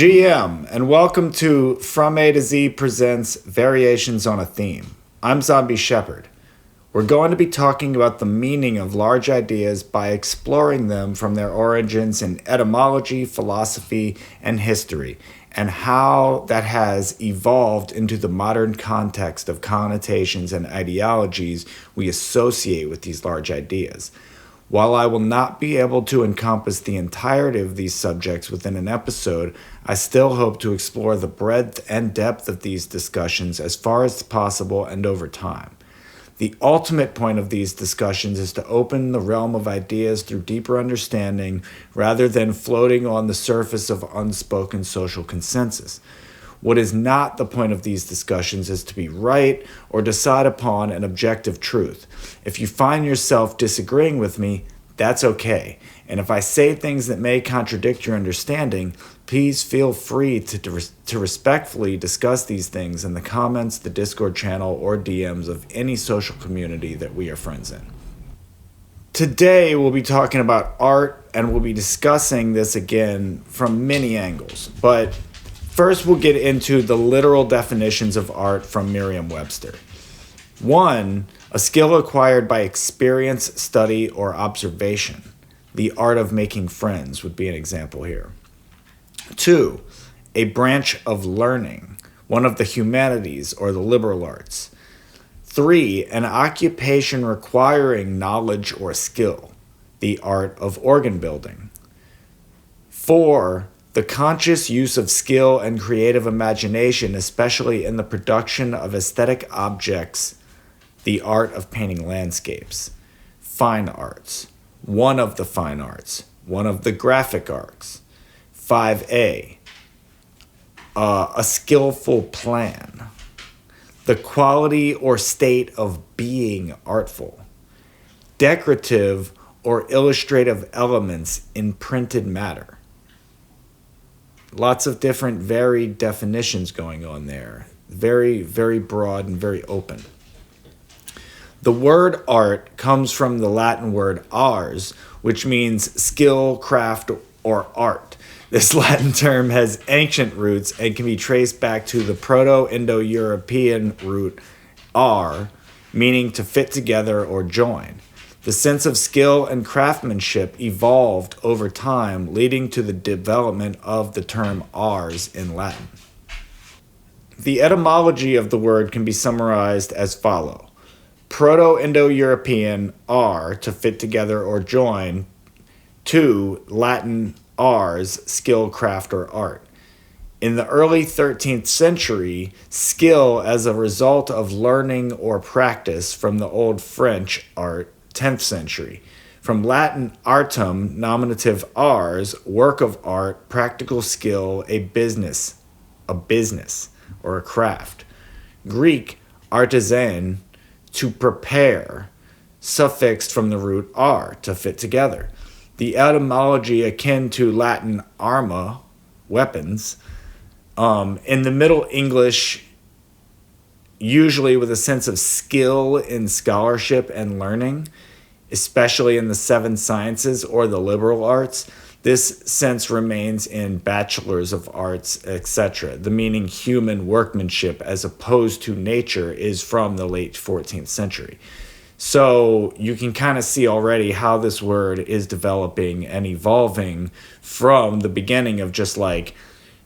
GM, and welcome to From A to Z presents Variations on a Theme. I'm Zombie Shepherd. We're going to be talking about the meaning of large ideas by exploring them from their origins in etymology, philosophy, and history, and how that has evolved into the modern context of connotations and ideologies we associate with these large ideas. While I will not be able to encompass the entirety of these subjects within an episode, I still hope to explore the breadth and depth of these discussions as far as possible and over time. The ultimate point of these discussions is to open the realm of ideas through deeper understanding rather than floating on the surface of unspoken social consensus. What is not the point of these discussions is to be right or decide upon an objective truth. If you find yourself disagreeing with me, that's okay. And if I say things that may contradict your understanding, please feel free to respectfully discuss these things in the comments, the Discord channel, or DMs of any social community that we are friends in. Today, we'll be talking about art, and we'll be discussing this again from many angles. But first, we'll get into the literal definitions of art from Merriam-Webster. 1. A skill acquired by experience, study, or observation. The art of making friends would be an example here. 2. A branch of learning, one of the humanities or the liberal arts. 3. An occupation requiring knowledge or skill, the art of organ building. 4. The conscious use of skill and creative imagination, especially in the production of aesthetic objects, the art of painting landscapes. Fine arts, one of the fine arts, one of the graphic arts. 5a, a skillful plan, the quality or state of being artful. Decorative or illustrative elements in printed matter. Lots of different varied definitions going on there. Very, very broad and very open. The word art comes from the Latin word ars, which means skill, craft, or art. This Latin term has ancient roots and can be traced back to the Proto-Indo-European root ar, meaning to fit together or join. The sense of skill and craftsmanship evolved over time, leading to the development of the term ars in Latin. The etymology of the word can be summarized as follows. Proto-Indo-European ar, to fit together or join, to Latin ars, skill, craft, or art. In the early 13th century, skill as a result of learning or practice from the Old French art, 10th century. From Latin artum, nominative ars, work of art, practical skill, a business, or a craft. Greek artisan, to prepare, suffixed from the root ar, to fit together. The etymology akin to Latin arma, weapons. In the Middle English, usually with a sense of skill in scholarship and learning, especially in the seven sciences or the liberal arts, this sense remains in bachelors of arts, etc. The meaning human workmanship as opposed to nature is from the late 14th century. So you can kind of see already how this word is developing and evolving from the beginning of just like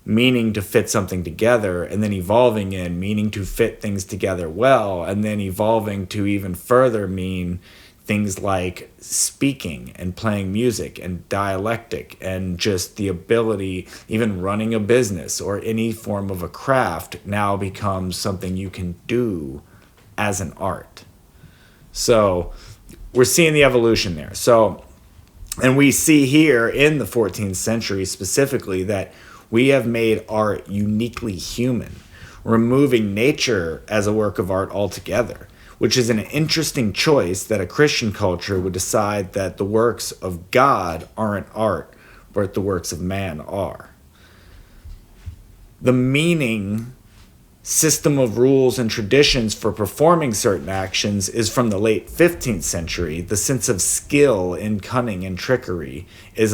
meaning to fit something together, and then evolving in meaning to fit things together well, and then evolving to even further mean things like speaking and playing music and dialectic and just the ability, even running a business or any form of a craft now becomes something you can do as an art. So we're seeing the evolution there. So, and we see here in the 14th century specifically that we have made art uniquely human, removing nature as a work of art altogether, which is an interesting choice that a Christian culture would decide that the works of God aren't art, but the works of man are. The meaning, system of rules and traditions for performing certain actions is from the late 15th century. The sense of skill in cunning and trickery is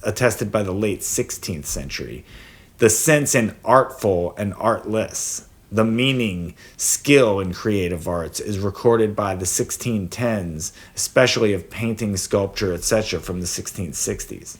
attested by the late 16th century. the sense in artful and artless. The meaning, skill in creative arts is recorded by the 1610s, especially of painting, sculpture, etc., from the 1660s.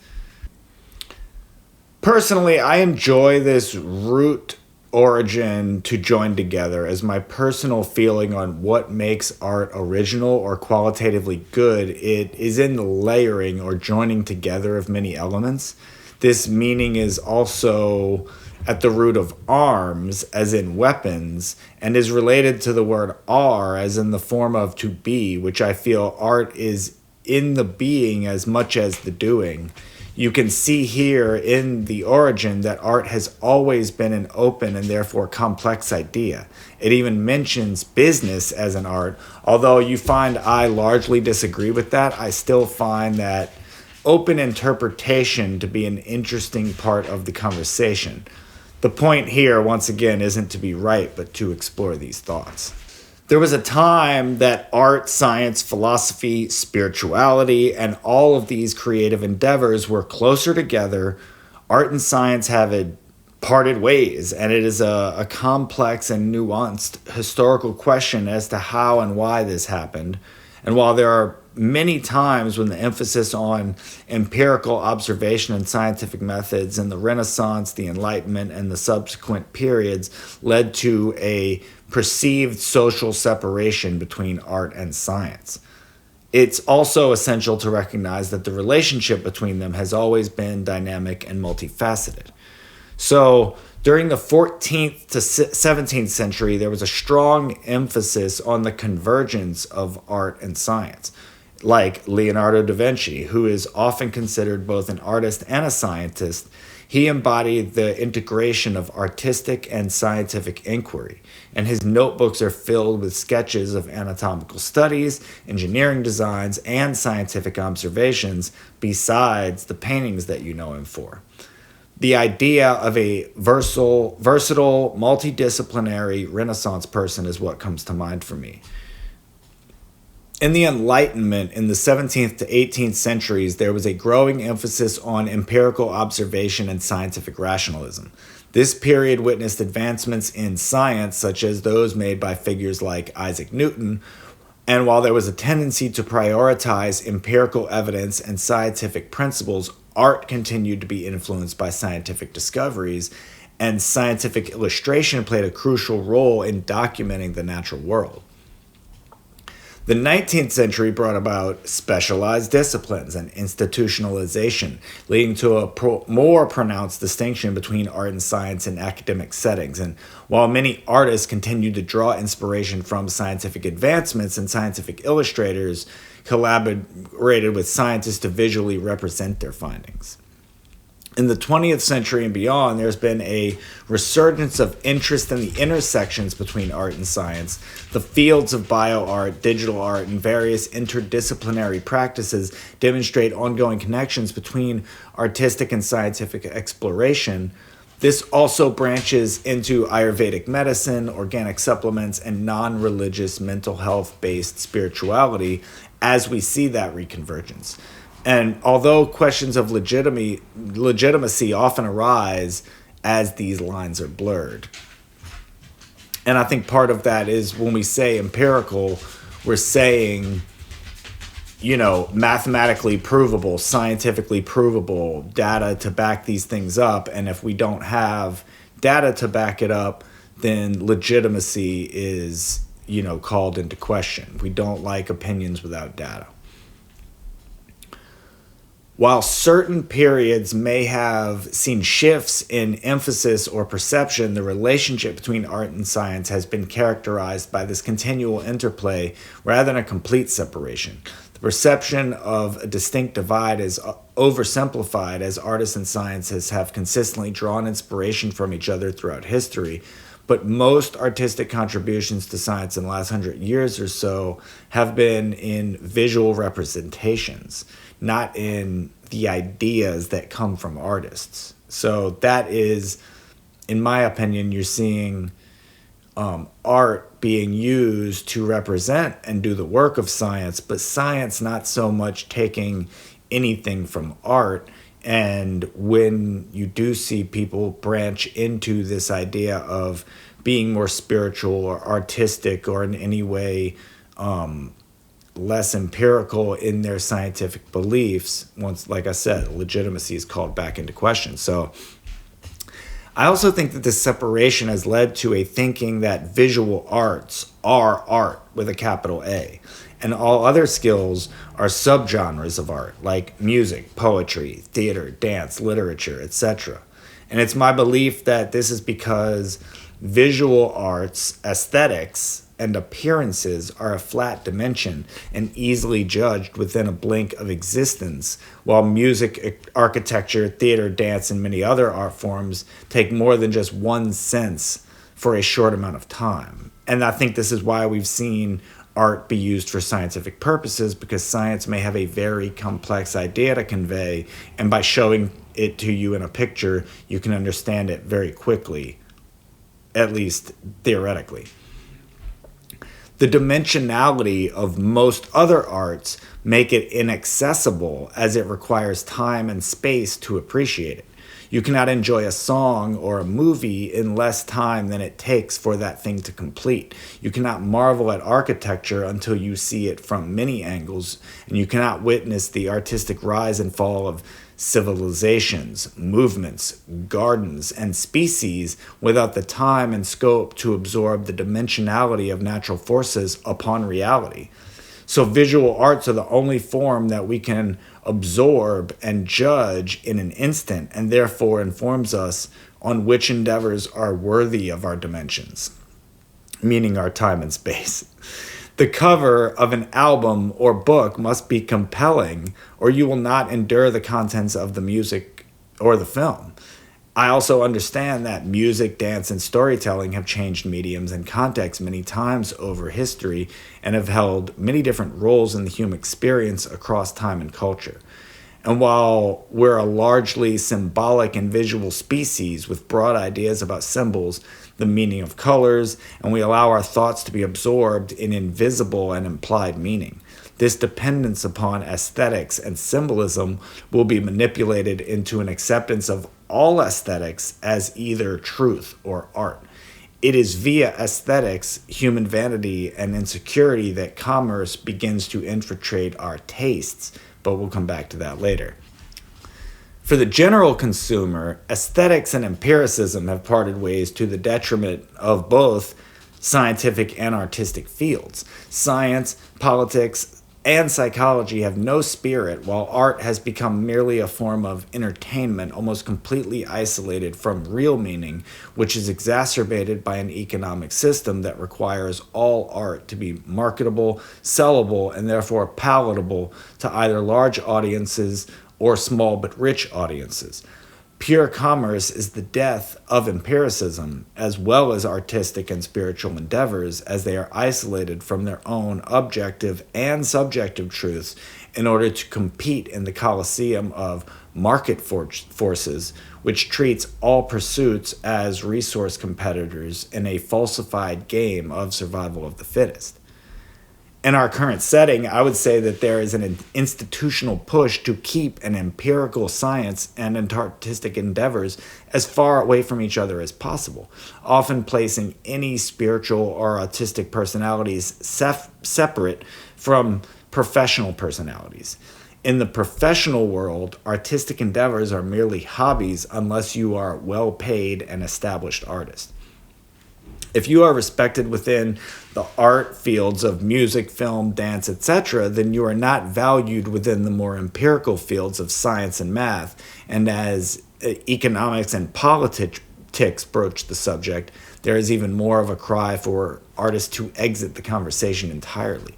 Personally, I enjoy this root origin to join together as my personal feeling on what makes art original or qualitatively good. It is in the layering or joining together of many elements. This meaning is also at the root of arms, as in weapons, and is related to the word are, as in the form of to be, which I feel art is in the being as much as the doing. You can see here in the origin that art has always been an open and therefore complex idea. It even mentions business as an art. Although you find I largely disagree with that, I still find that open interpretation to be an interesting part of the conversation. The point here, once again, isn't to be right, but to explore these thoughts. There was a time that art, science, philosophy, spirituality, and all of these creative endeavors were closer together. Art and science have parted ways, and it is a complex and nuanced historical question as to how and why this happened. And while there are many times when the emphasis on empirical observation and scientific methods in the Renaissance, the Enlightenment, and the subsequent periods led to a perceived social separation between art and science, it's also essential to recognize that the relationship between them has always been dynamic and multifaceted. So during the 14th to 17th century, there was a strong emphasis on the convergence of art and science. Like Leonardo da Vinci, who is often considered both an artist and a scientist, he embodied the integration of artistic and scientific inquiry, and his notebooks are filled with sketches of anatomical studies, engineering designs, and scientific observations, besides the paintings that you know him for. The idea of a versatile, multidisciplinary Renaissance person is what comes to mind for me. In the Enlightenment in the 17th to 18th centuries, there was a growing emphasis on empirical observation and scientific rationalism. This period witnessed advancements in science, such as those made by figures like Isaac Newton, and while there was a tendency to prioritize empirical evidence and scientific principles, art continued to be influenced by scientific discoveries, and scientific illustration played a crucial role in documenting the natural world. The 19th century brought about specialized disciplines and institutionalization, leading to a more pronounced distinction between art and science in academic settings. And while many artists continued to draw inspiration from scientific advancements, and scientific illustrators collaborated with scientists to visually represent their findings. In the 20th century and beyond, there's been a resurgence of interest in the intersections between art and science. The fields of bioart, digital art, and various interdisciplinary practices demonstrate ongoing connections between artistic and scientific exploration. This also branches into Ayurvedic medicine, organic supplements, and non-religious mental health-based spirituality as we see that reconvergence. And although questions of legitimacy often arise as these lines are blurred. And I think part of that is when we say empirical, we're saying, mathematically provable, scientifically provable, data to back these things up. And if we don't have data to back it up, then legitimacy is, called into question. We don't like opinions without data. While certain periods may have seen shifts in emphasis or perception, the relationship between art and science has been characterized by this continual interplay rather than a complete separation. The perception of a distinct divide is oversimplified, as artists and scientists have consistently drawn inspiration from each other throughout history, but most artistic contributions to science in the last 100 years or so have been in visual representations, not in the ideas that come from artists. So that is, in my opinion, you're seeing art being used to represent and do the work of science, but science not so much taking anything from art And when you do see people branch into this idea of being more spiritual or artistic or in any way less empirical in their scientific beliefs, once, like I said, legitimacy is called back into question. So I also think that this separation has led to a thinking that visual arts are art with a capital A, and all other skills are subgenres of art, like music, poetry, theater, dance, literature, etc. And it's my belief that this is because visual arts, aesthetics, and appearances are a flat dimension and easily judged within a blink of existence, while music, architecture, theater, dance, and many other art forms take more than just one sense for a short amount of time. And I think this is why we've seen art be used for scientific purposes, because science may have a very complex idea to convey, and by showing it to you in a picture, you can understand it very quickly, at least theoretically. The dimensionality of most other arts make it inaccessible, as it requires time and space to appreciate it. You cannot enjoy a song or a movie in less time than it takes for that thing to complete. You cannot marvel at architecture until you see it from many angles, and you cannot witness the artistic rise and fall of civilizations, movements, gardens, and species without the time and scope to absorb the dimensionality of natural forces upon reality. So visual arts are the only form that we can absorb and judge in an instant, and therefore informs us on which endeavors are worthy of our dimensions, meaning our time and space. The cover of an album or book must be compelling, or you will not endure the contents of the music or the film. I also understand that music, dance, and storytelling have changed mediums and contexts many times over history and have held many different roles in the human experience across time and culture. And while we're a largely symbolic and visual species with broad ideas about symbols, the meaning of colors, and we allow our thoughts to be absorbed in invisible and implied meaning, this dependence upon aesthetics and symbolism will be manipulated into an acceptance of all aesthetics as either truth or art. It is via aesthetics, human vanity, and insecurity that commerce begins to infiltrate our tastes, but we'll come back to that later. For the general consumer, aesthetics and empiricism have parted ways to the detriment of both scientific and artistic fields. Science, politics, and psychology have no spirit, while art has become merely a form of entertainment, almost completely isolated from real meaning, which is exacerbated by an economic system that requires all art to be marketable, sellable, and therefore palatable to either large audiences or small but rich audiences. Pure commerce is the death of empiricism, as well as artistic and spiritual endeavors, as they are isolated from their own objective and subjective truths in order to compete in the coliseum of market forces, which treats all pursuits as resource competitors in a falsified game of survival of the fittest. In our current setting, I would say that there is an institutional push to keep an empirical science and artistic endeavors as far away from each other as possible, often placing any spiritual or artistic personalities separate from professional personalities. In the professional world, artistic endeavors are merely hobbies unless you are a well-paid and established artist. If you are respected within the art fields of music, film, dance, etc., then you are not valued within the more empirical fields of science and math. And as economics and politics broach the subject, there is even more of a cry for artists to exit the conversation entirely.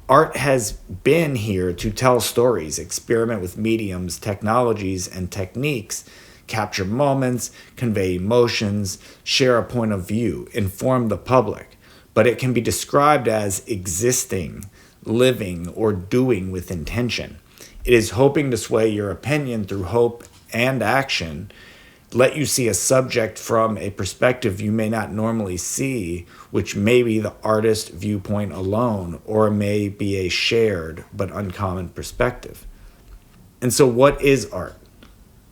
Art has been here to tell stories, experiment with mediums, technologies, and techniques, capture moments, convey emotions, share a point of view, inform the public. But it can be described as existing, living, or doing with intention. It is hoping to sway your opinion through hope and action, let you see a subject from a perspective you may not normally see, which may be the artist's viewpoint alone, or may be a shared but uncommon perspective. And so what is art?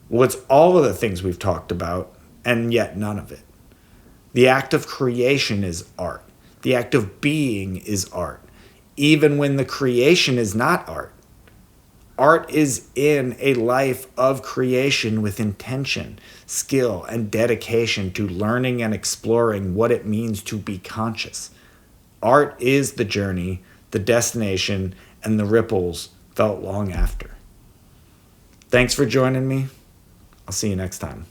Well, it's all of the things we've talked about, and yet none of it. The act of creation is art. The act of being is art, even when the creation is not art. Art is in a life of creation with intention, skill, and dedication to learning and exploring what it means to be conscious. Art is the journey, the destination, and the ripples felt long after. Thanks for joining me. I'll see you next time.